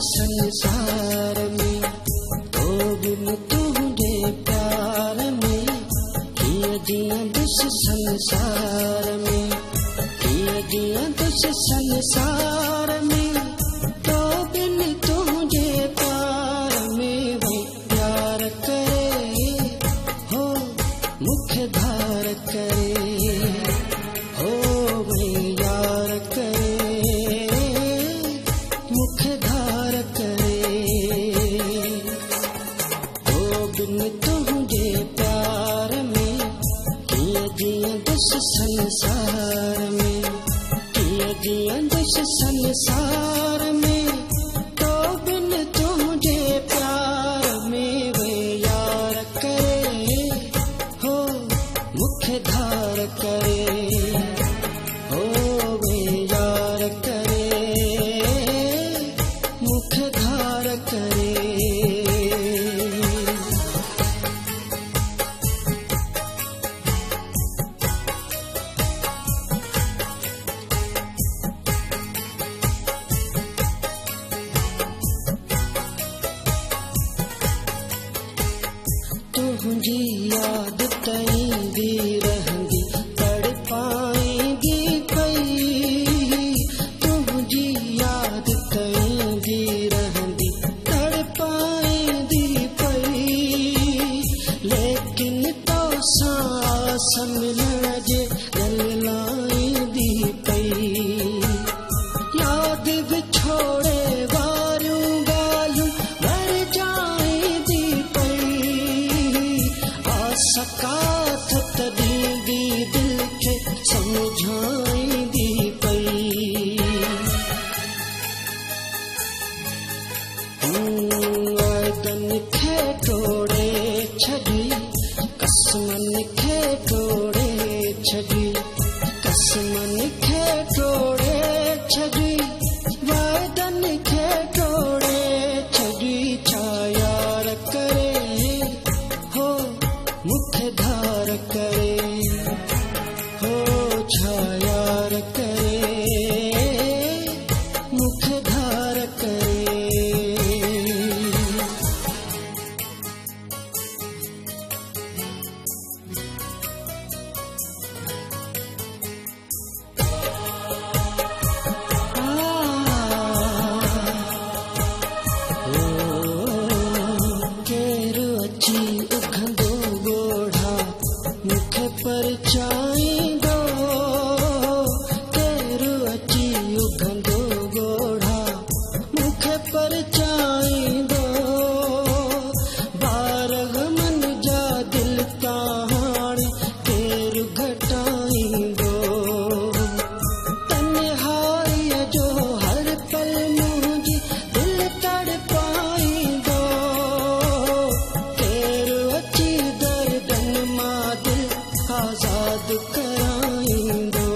संसार में, तो बिन तुझे प्यार में किया जिया दुस संसार में, किया जिया दुस संसार में, तो बिन तुझे प्यार में वो प्यार करे हो मुख धार करे हो वे यार करे मुख धार करे हो बिन तुझे प्यार में किया जिया दुस संसार में, किया जिया दुस संसार में, तो बिन तुझे प्यार में वे यार करे हो मुख धार करे हो वे यार करे मुख धार करे। तुझी याद तईंदी रहंदी तड़पाईंदी पई, तुझी याद तईंदी रहंदी तड़पाईंदी पई, लेकिन तो सांस मिलण जे गललाईंदी पई, याद विछोड़े वारियूं ॻाल्हियूं भर जाईंदी पई, सकाथ तॾहिं बि दिल खे समझाईंदी पई, वाइदनि खे तोड़े छॾी कसमनि खे तोड़े छॾी, कसमनि खे तोड़े छॾी, वाइदनि खे तोड़े छॾी, छा यार करे हो मुख धार करे हो छा यार करे मुख धार करे। केरु अची उघंदो ॻोढ़ा मुख पर चाईंदो, केरु अची उघंदो ॻोढ़ा मुख पर चाईंदो, बारह मन जा दिल तां हाणे केरु घटाईंदो, तन्हाईअ जो हर पल मुंहिंजी दिल तड़पाईंदो, केरु अची दर्दनि मां दिल आज़ाद कराईंदो,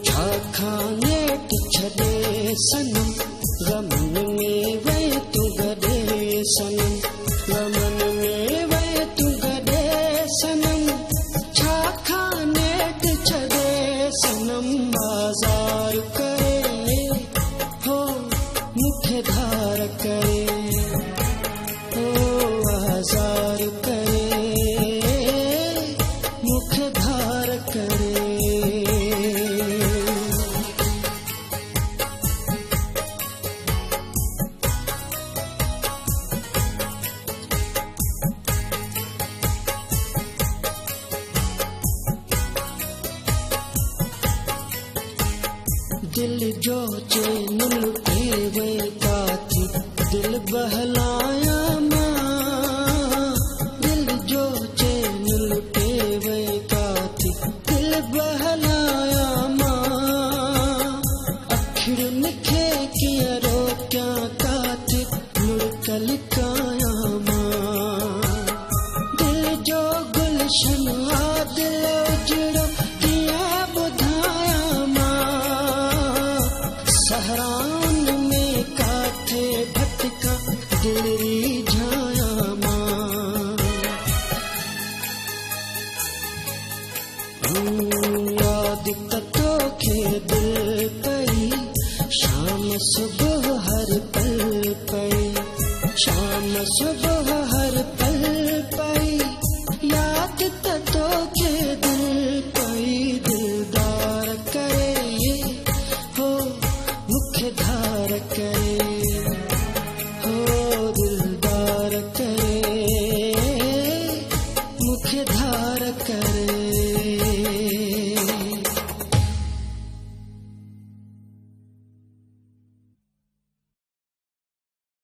छा खानेट छॾे सनम गमन में वए तू गॾे सनम, गमन में वए तू गॾे सनम, छा खानेट छॾे सनम, बाज़ार करे हो मुख धार करे हो आज़ार करे मुख धार करे। दिल जो चैन लुटे वे काथी दिल बहलाया मां, दिल जो चैन लुटे वे काथी दिल बहलाया मां, अखियुनि खे कीअं रोकियां काथे मुड़कल काया मां, दिल जो गुलशन आ दिल उजड़ो कीअं ॿुधायां मां, सहरान में काथे भटका दिल री शाम सुबह